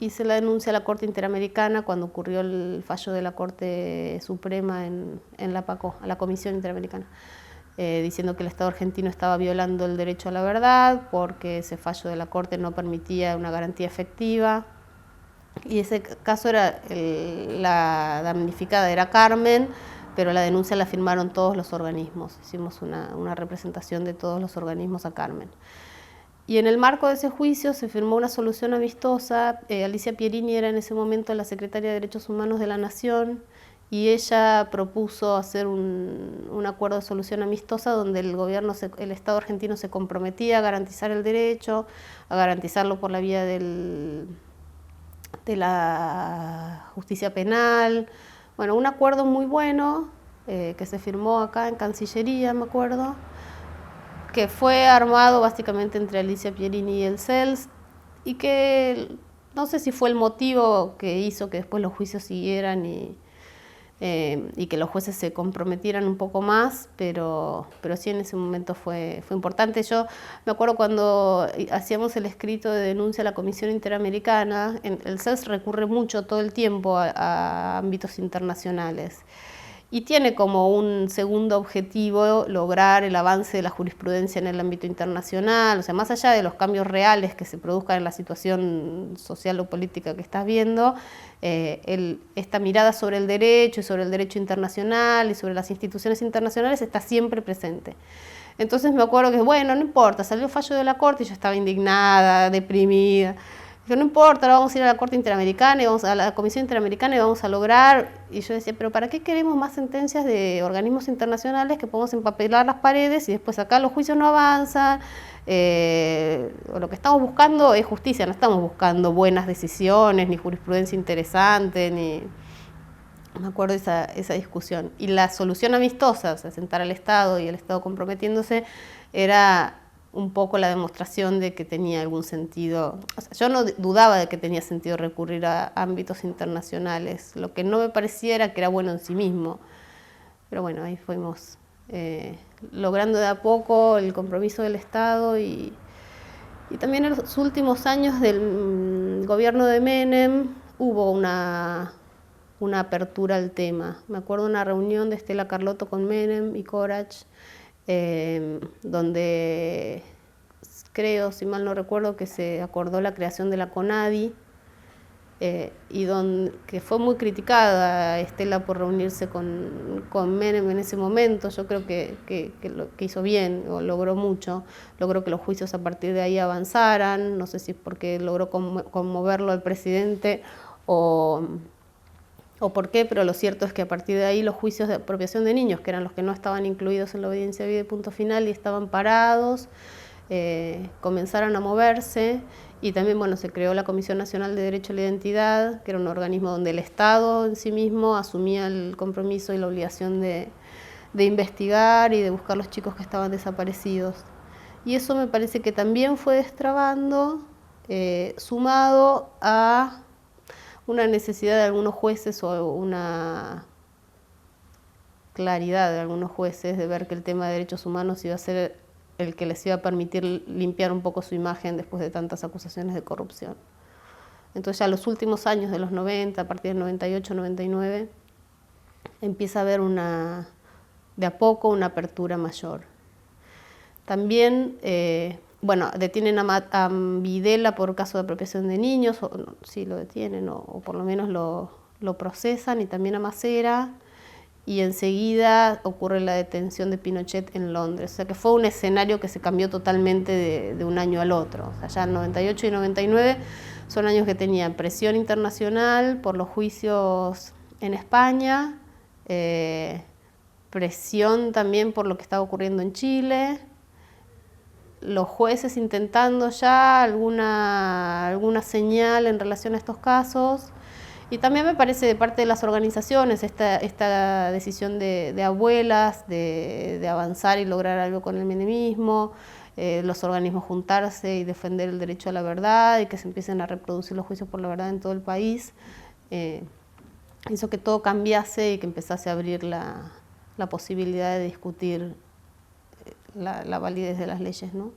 hice la denuncia a la Corte Interamericana cuando ocurrió el fallo de la Corte Suprema en la PACO, a la Comisión Interamericana, diciendo que el Estado argentino estaba violando el derecho a la verdad porque ese fallo de la Corte no permitía una garantía efectiva. Y ese caso era, la damnificada era Carmen, pero la denuncia la firmaron todos los organismos. Hicimos una representación de todos los organismos a Carmen. Y en el marco de ese juicio se firmó una solución amistosa. Alicia Pierini era en ese momento la secretaria de Derechos Humanos de la Nación y ella propuso hacer un acuerdo de solución amistosa donde el Estado argentino se comprometía a garantizar el derecho, a garantizarlo por la vía de la justicia penal. Bueno, un acuerdo muy bueno que se firmó acá en Cancillería, me acuerdo, que fue armado básicamente entre Alicia Pierini y el CELS, y que no sé si fue el motivo que hizo que después los juicios siguieran y que los jueces se comprometieran un poco más, pero sí en ese momento fue importante. Yo me acuerdo cuando hacíamos el escrito de denuncia a la Comisión Interamericana, el CELS recurre mucho todo el tiempo a ámbitos internacionales. Y tiene como un segundo objetivo lograr el avance de la jurisprudencia en el ámbito internacional, o sea, más allá de los cambios reales que se produzcan en la situación social o política que estás viendo, esta mirada sobre el derecho y sobre el derecho internacional y sobre las instituciones internacionales está siempre presente. Entonces me acuerdo que, bueno, no importa, salió el fallo de la Corte y yo estaba indignada, deprimida. Dije, no importa, ahora vamos a ir a la Corte Interamericana y vamos a la Comisión Interamericana y vamos a lograr. Y yo decía, pero ¿para qué queremos más sentencias de organismos internacionales que podemos empapelar las paredes y después acá los juicios no avanzan? Lo que estamos buscando es justicia, no estamos buscando buenas decisiones, ni jurisprudencia interesante, ni... Me acuerdo de esa discusión. Y la solución amistosa, o sea, sentar al Estado y el Estado comprometiéndose, era un poco la demostración de que tenía algún sentido. O sea, yo no dudaba de que tenía sentido recurrir a ámbitos internacionales. Lo que no me parecía era que era bueno en sí mismo. Pero bueno, ahí fuimos logrando de a poco el compromiso del Estado y también en los últimos años del gobierno de Menem hubo una apertura al tema. Me acuerdo de una reunión de Estela Carlotto con Menem y Corach, donde creo, si mal no recuerdo, que se acordó la creación de la CONADI, y que fue muy criticada Estela por reunirse con Menem en ese momento. Yo creo que hizo bien, o logró mucho, logró que los juicios a partir de ahí avanzaran, no sé si es porque logró conmoverlo al presidente o por qué, pero lo cierto es que a partir de ahí los juicios de apropiación de niños, que eran los que no estaban incluidos en la obediencia debida y punto final y estaban parados, comenzaron a moverse. Y también, bueno, se creó la Comisión Nacional de Derecho a la Identidad, que era un organismo donde el Estado en sí mismo asumía el compromiso y la obligación de investigar y de buscar los chicos que estaban desaparecidos. Y eso me parece que también fue destrabando, sumado a una necesidad de algunos jueces o una claridad de algunos jueces de ver que el tema de derechos humanos iba a ser el que les iba a permitir limpiar un poco su imagen después de tantas acusaciones de corrupción. Entonces ya los últimos años de los 90, a partir del 98, 99, empieza a haber de a poco una apertura mayor. También, bueno, detienen a Videla por caso de apropiación de niños, sí lo detienen, o por lo menos lo procesan, y también a Macera, y enseguida ocurre la detención de Pinochet en Londres. O sea que fue un escenario que se cambió totalmente de un año al otro. O sea, ya en 98 y 99 son años que tenían presión internacional por los juicios en España, presión también por lo que estaba ocurriendo en Chile, los jueces intentando ya alguna señal en relación a estos casos. Y también me parece de parte de las organizaciones esta decisión de abuelas de avanzar y lograr algo con el menemismo, los organismos juntarse y defender el derecho a la verdad y que se empiecen a reproducir los juicios por la verdad en todo el país, hizo que todo cambiase y que empezase a abrir la posibilidad de discutir la validez de las leyes, ¿no?